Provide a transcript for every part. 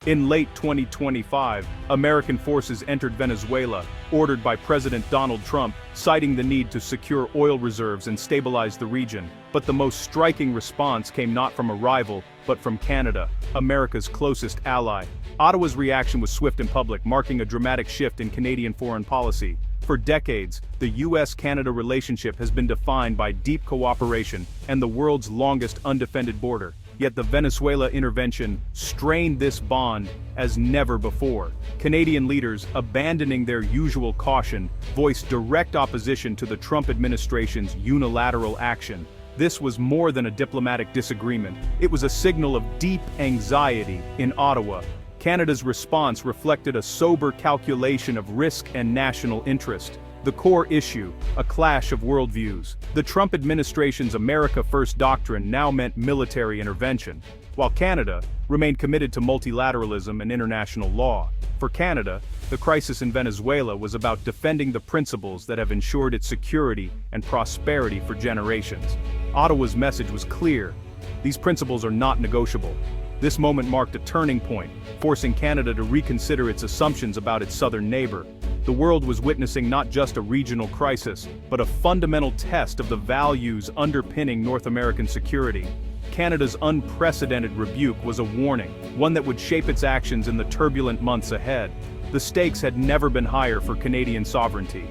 In late 2025, American forces entered Venezuela, ordered by President Donald Trump, citing the need to secure oil reserves and stabilize the region. But the most striking response came not from a rival, but from Canada, America's closest ally. Ottawa's reaction was swift and public, marking a dramatic shift in Canadian foreign policy. For decades, the US-Canada relationship has been defined by deep cooperation and the world's longest undefended border. Yet the Venezuela intervention strained this bond as never before. Canadian leaders, abandoning their usual caution, voiced direct opposition to the Trump administration's unilateral action. This was more than a diplomatic disagreement. It was a signal of deep anxiety in Ottawa. Canada's response reflected a sober calculation of risk and national interest. The core issue, a clash of worldviews. The Trump administration's America First doctrine now meant military intervention, while Canada remained committed to multilateralism and international law. For Canada, the crisis in Venezuela was about defending the principles that have ensured its security and prosperity for generations. Ottawa's message was clear: these principles are not negotiable. This moment marked a turning point, forcing Canada to reconsider its assumptions about its southern neighbor. The world was witnessing not just a regional crisis, but a fundamental test of the values underpinning North American security. Canada's unprecedented rebuke was a warning, one that would shape its actions in the turbulent months ahead. The stakes had never been higher for Canadian sovereignty.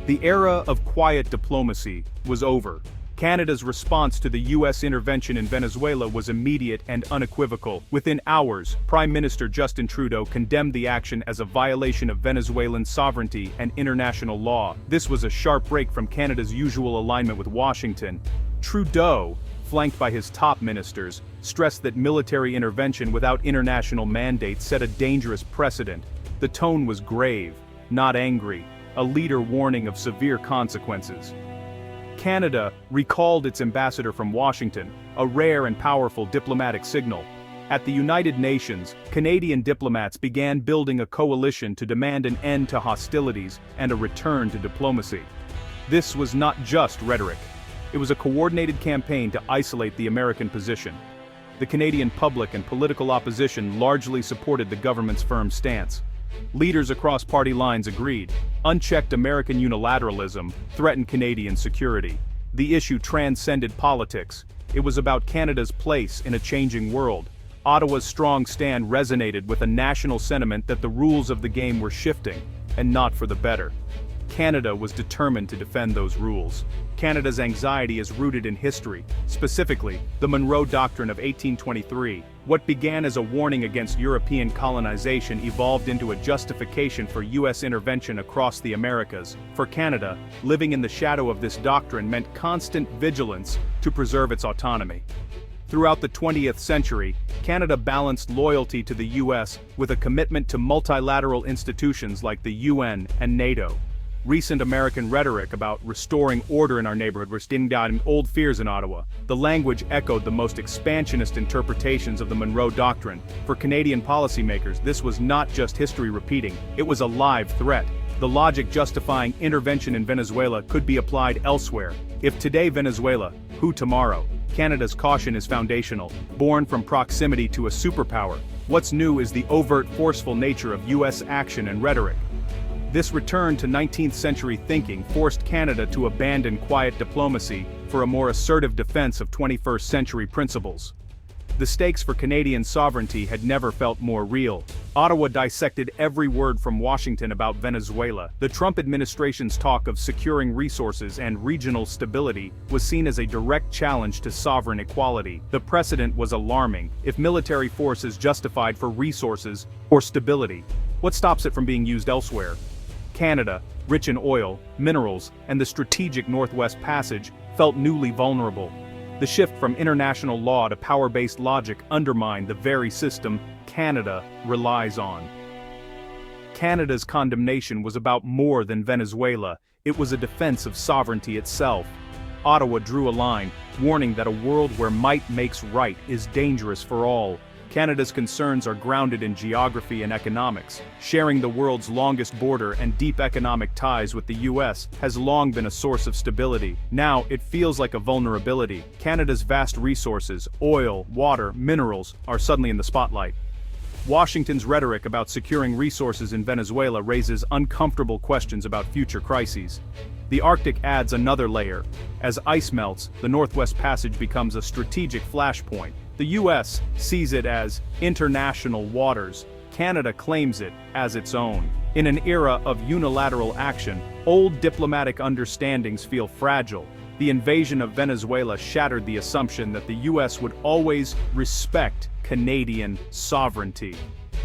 The era of quiet diplomacy was over. Canada's response to the US intervention in Venezuela was immediate and unequivocal. Within hours, Prime Minister Justin Trudeau condemned the action as a violation of Venezuelan sovereignty and international law. This was a sharp break from Canada's usual alignment with Washington. Trudeau, flanked by his top ministers, stressed that military intervention without international mandate set a dangerous precedent. The tone was grave, not angry, a leader warning of severe consequences. Canada recalled its ambassador from Washington, a rare and powerful diplomatic signal. At the United Nations, Canadian diplomats began building a coalition to demand an end to hostilities and a return to diplomacy. This was not just rhetoric. It was a coordinated campaign to isolate the American position. The Canadian public and political opposition largely supported the government's firm stance. Leaders across party lines agreed. Unchecked American unilateralism threatened Canadian security. The issue transcended politics. It was about Canada's place in a changing world. Ottawa's strong stand resonated with a national sentiment that the rules of the game were shifting, and not for the better. Canada was determined to defend those rules. Canada's anxiety is rooted in history, specifically, the Monroe Doctrine of 1823. What began as a warning against European colonization evolved into a justification for US intervention across the Americas. For Canada, living in the shadow of this doctrine meant constant vigilance to preserve its autonomy. Throughout the 20th century, Canada balanced loyalty to the US with a commitment to multilateral institutions like the UN and NATO. Recent American rhetoric about restoring order in our neighborhood was stinging down old fears in Ottawa. The language echoed the most expansionist interpretations of the Monroe Doctrine. For Canadian policymakers, this was not just history repeating, it was a live threat. The logic justifying intervention in Venezuela could be applied elsewhere. If today Venezuela, who tomorrow? Canada's caution is foundational, born from proximity to a superpower. What's new is the overt forceful nature of US action and rhetoric. This return to 19th century thinking forced Canada to abandon quiet diplomacy for a more assertive defense of 21st century principles. The stakes for Canadian sovereignty had never felt more real. Ottawa dissected every word from Washington about Venezuela. The Trump administration's talk of securing resources and regional stability was seen as a direct challenge to sovereign equality. The precedent was alarming. If military force is justified for resources or stability, what stops it from being used elsewhere? Canada, rich in oil, minerals, and the strategic Northwest Passage, felt newly vulnerable. The shift from international law to power-based logic undermined the very system Canada relies on. Canada's condemnation was about more than Venezuela. It was a defense of sovereignty itself. Ottawa drew a line, warning that a world where might makes right is dangerous for all. Canada's concerns are grounded in geography and economics. Sharing the world's longest border and deep economic ties with the US has long been a source of stability. Now, it feels like a vulnerability. Canada's vast resources, oil, water, minerals, are suddenly in the spotlight. Washington's rhetoric about securing resources in Venezuela raises uncomfortable questions about future crises. The Arctic adds another layer. As ice melts, the Northwest Passage becomes a strategic flashpoint. The US sees it as international waters. Canada claims it as its own. In an era of unilateral action, old diplomatic understandings feel fragile. The invasion of Venezuela shattered the assumption that the US would always respect Canadian sovereignty.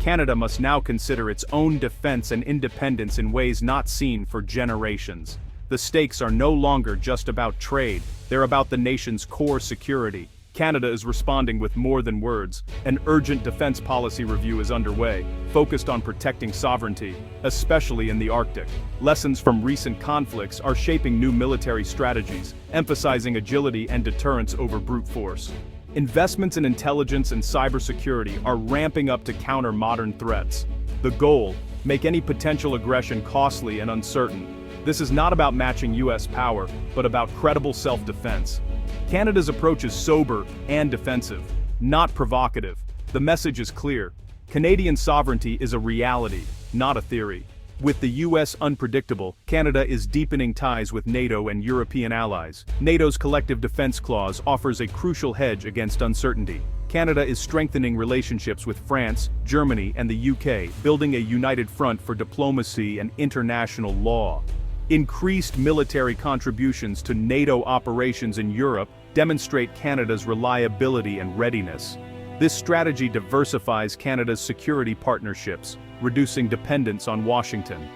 Canada must now consider its own defense and independence in ways not seen for generations. The stakes are no longer just about trade, they're about the nation's core security. Canada is responding with more than words. An urgent defense policy review is underway, focused on protecting sovereignty, especially in the Arctic. Lessons from recent conflicts are shaping new military strategies, emphasizing agility and deterrence over brute force. Investments in intelligence and cybersecurity are ramping up to counter modern threats. The goal: make any potential aggression costly and uncertain. This is not about matching US power, but about credible self-defense. Canada's approach is sober and defensive, not provocative. The message is clear. Canadian sovereignty is a reality, not a theory. With the US unpredictable, Canada is deepening ties with NATO and European allies. NATO's collective defense clause offers a crucial hedge against uncertainty. Canada is strengthening relationships with France, Germany, and the UK, building a united front for diplomacy and international law. Increased military contributions to NATO operations in Europe demonstrate Canada's reliability and readiness. This strategy diversifies Canada's security partnerships, reducing dependence on Washington.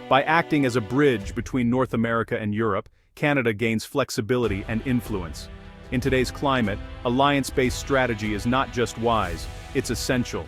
By acting as a bridge between North America and Europe, Canada gains flexibility and influence. In today's climate, alliance-based strategy is not just wise, it's essential.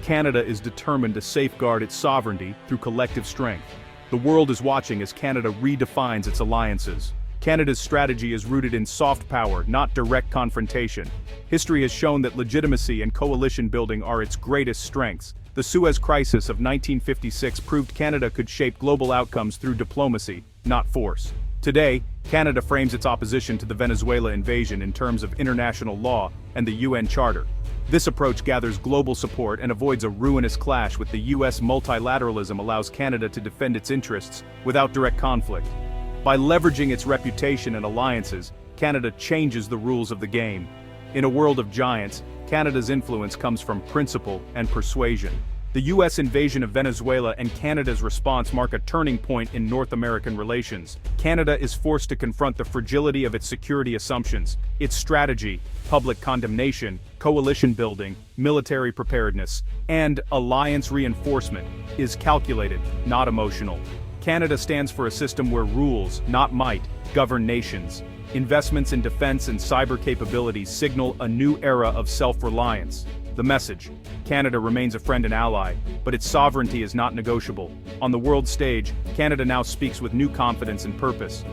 Canada is determined to safeguard its sovereignty through collective strength. The world is watching as Canada redefines its alliances. Canada's strategy is rooted in soft power, not direct confrontation. History has shown that legitimacy and coalition building are its greatest strengths. The Suez Crisis of 1956 proved Canada could shape global outcomes through diplomacy, not force. Today, Canada frames its opposition to the Venezuela invasion in terms of international law and the UN Charter. This approach gathers global support and avoids a ruinous clash with the US. Multilateralism allows Canada to defend its interests without direct conflict. By leveraging its reputation and alliances, Canada changes the rules of the game. In a world of giants, Canada's influence comes from principle and persuasion. The US invasion of Venezuela and Canada's response mark a turning point in North American relations. Canada is forced to confront the fragility of its security assumptions. Its strategy, public condemnation, coalition building, military preparedness, and alliance reinforcement, is calculated, not emotional. Canada stands for a system where rules, not might, govern nations. Investments in defense and cyber capabilities signal a new era of self-reliance. The message: Canada remains a friend and ally, but its sovereignty is not negotiable. On the world stage, Canada now speaks with new confidence and purpose.